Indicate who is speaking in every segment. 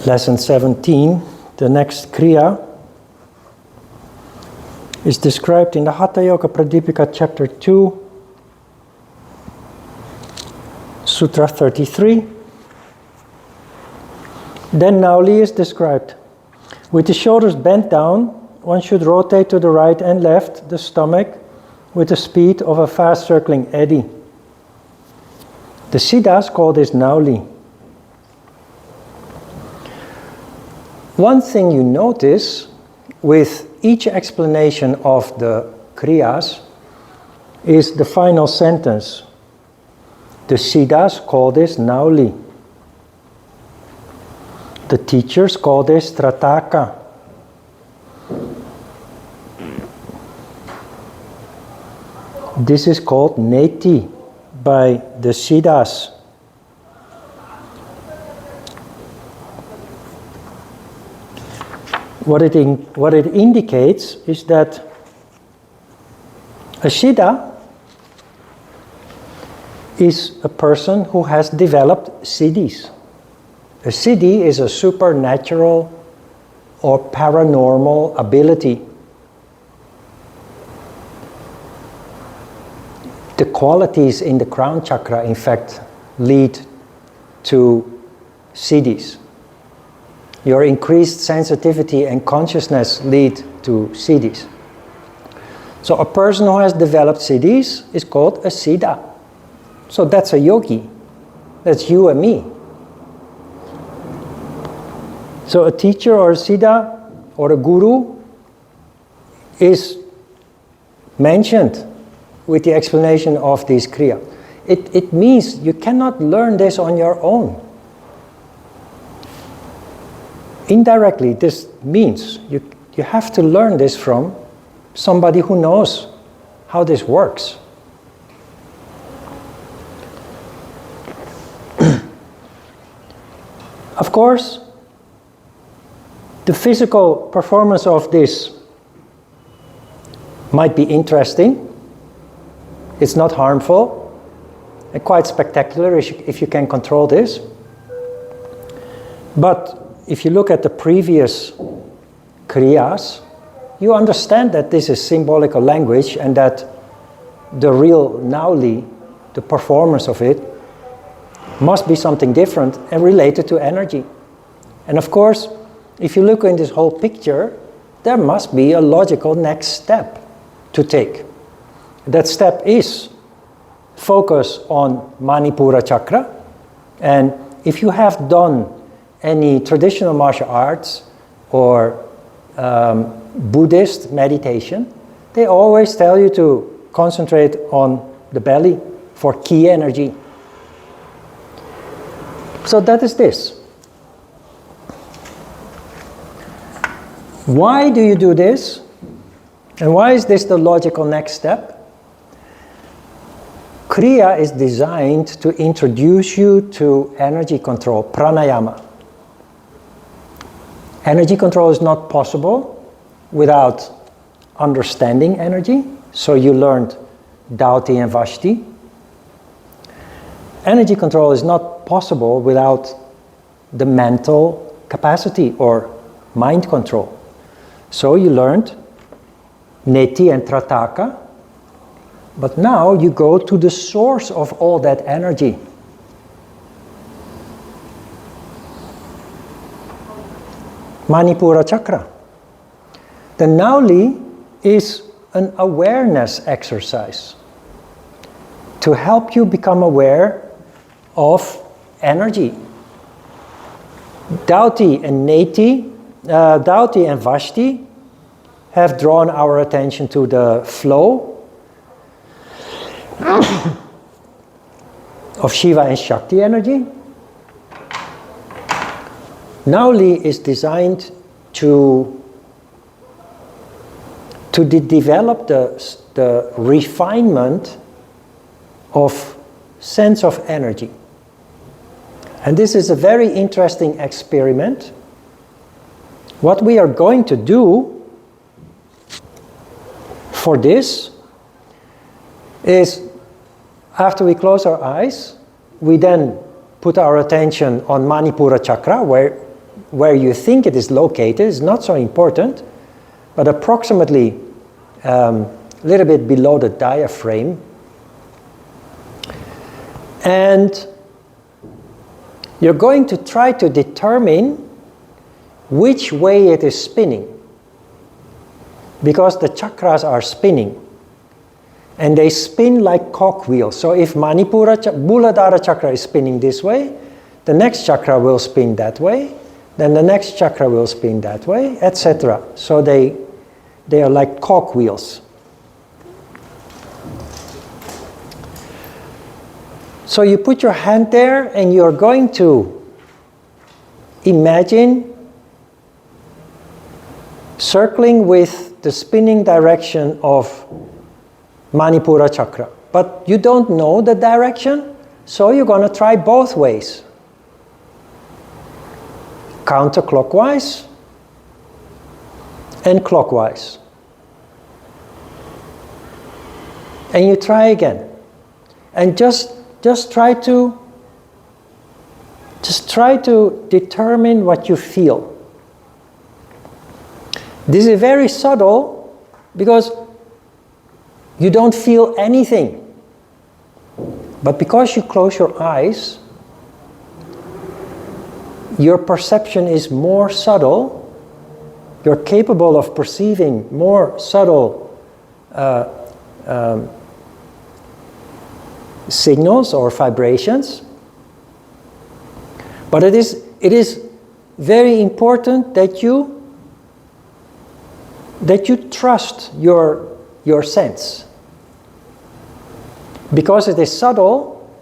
Speaker 1: Lesson 17, the next Kriya, is described in the Hatha Yoga Pradipika chapter 2, Sutra 33. Then Nauli is described. With the shoulders bent down, one should rotate to the right and left the stomach with the speed of a fast circling eddy. The Siddhas call this Nauli. One thing you notice with each explanation of the Kriyas is the final sentence. The Siddhas call this Nauli. The teachers call this Trataka. This is called Neti by the Siddhas. What it indicates is that a Siddha is a person who has developed siddhis. A siddhi is a supernatural or paranormal ability. The qualities in the crown chakra, in fact, lead to siddhis. Your increased sensitivity and consciousness lead to siddhis. So a person who has developed siddhis is called a siddha. So that's a yogi. That's you and me. So a teacher or a siddha or a guru is mentioned with the explanation of this Kriya. It means you cannot learn this on your own. Indirectly, this means you have to learn this from somebody who knows how this works. Of course, the physical performance of this might be interesting. It's not harmful and quite spectacular if you can control this. But if you look at the previous Kriyas, you understand that this is symbolical language and that the real Nauli, the performance of it, must be something different and related to energy. And of course, if you look in this whole picture, there must be a logical next step to take. That step is focus on Manipura chakra. And if you have done any traditional martial arts or Buddhist meditation, they always tell you to concentrate on the belly for ki energy. So that is this. Why do you do this? And why is this the logical next step? Kriya is designed to introduce you to energy control, pranayama. Energy control is not possible without understanding energy. So you learned Dhauti and Vashti. Energy control is not possible without the mental capacity or mind control. So you learned Neti and Trataka, but now you go to the source of all that energy. Manipura chakra. The Nauli is an awareness exercise to help you become aware of energy. Dhauti and Neti, Dhauti and Vashti have drawn our attention to the flow of Shiva and Shakti energy. Nauli is designed to develop the refinement of sense of energy. And this is a very interesting experiment. What we are going to do for this is, After we close our eyes, we then put our attention on Manipura chakra, where you think it is located. It's not so important, but approximately a little bit below the diaphragm. And you're going to try to determine which way it is spinning, because the chakras are spinning. And they spin like cogwheels. So if Muladhara chakra is spinning this way, the next chakra will spin that way, then the next chakra will spin that way, etc. So they are like cogwheels. So you put your hand there and you're going to imagine circling with the spinning direction of Manipura chakra. But you don't know the direction, so you're going to try both ways. Counterclockwise and clockwise. And you try again. And just try to determine what you feel. This is very subtle because you don't feel anything. But because you close your eyes, your perception is more subtle. You're capable of perceiving more subtle signals or vibrations. But it is very important that you trust your sense. Because it is subtle,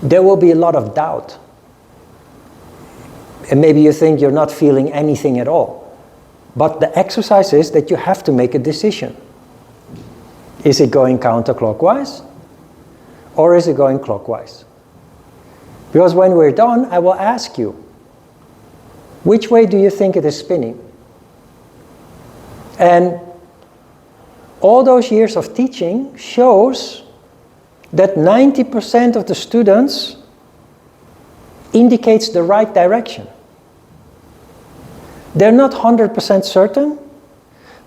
Speaker 1: there will be a lot of doubt. And maybe you think you're not feeling anything at all. But the exercise is that you have to make a decision. Is it going counterclockwise? Or is it going clockwise? Because when we're done, I will ask you, which way do you think it is spinning? And all those years of teaching shows that 90% of the students indicates the right direction. They're not 100% certain,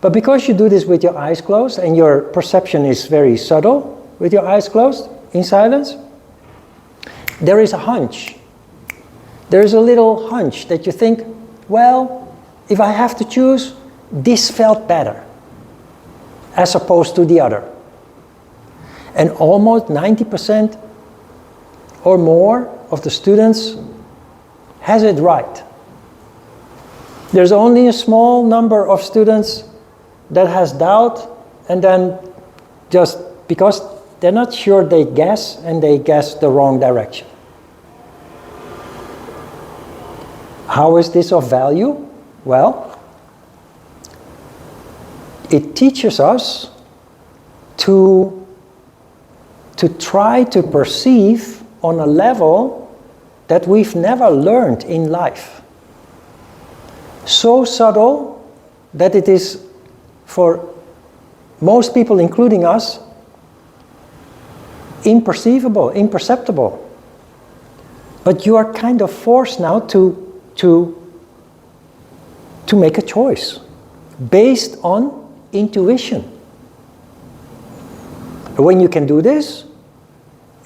Speaker 1: but because you do this with your eyes closed and your perception is very subtle with your eyes closed in silence, there is a hunch. There is a little hunch that you think, well, if I have to choose, this felt better as opposed to the other. And almost 90% or more of the students has it right. There's only a small number of students that has doubt, and then just because they're not sure, they guess, and they guess the wrong direction. How is this of value? Well, it teaches us to try to perceive on a level that we've never learned in life. So subtle that it is, for most people, including us, imperceivable, imperceptible. But you are kind of forced now to make a choice based on intuition. When you can do this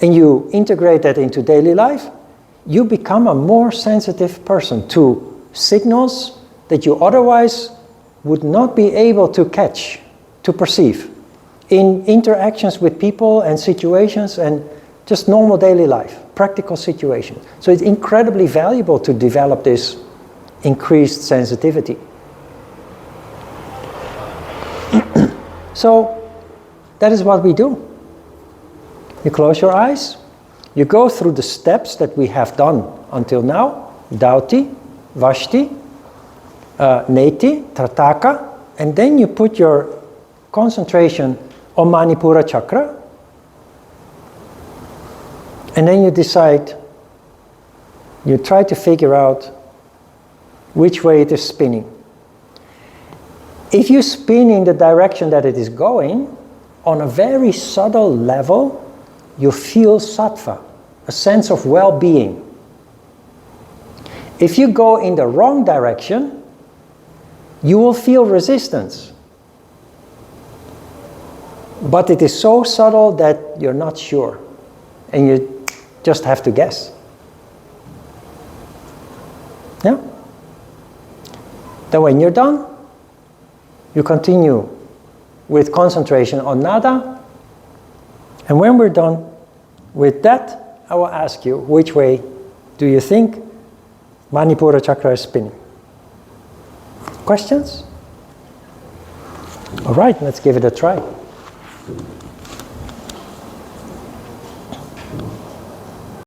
Speaker 1: and you integrate that into daily life, you become a more sensitive person to signals that you otherwise would not be able to catch, to perceive in interactions with people and situations and just normal daily life, practical situations. So it's incredibly valuable to develop this increased sensitivity. So that is what we do. You close your eyes, you go through the steps that we have done until now, Dhauti, Vashti, Neti, Trataka, and then you put your concentration on Manipura chakra, and then you decide, you try to figure out which way it is spinning. If you spin in the direction that it is going, on a very subtle level, you feel sattva, a sense of well-being. If you go in the wrong direction, you will feel resistance. But it is so subtle that you're not sure, and you just have to guess. Yeah? Then when you're done, you continue with concentration on nada, and when we're done with that, I will ask you, which way do you think Manipura chakra is spinning? Questions? All right, let's give it a try.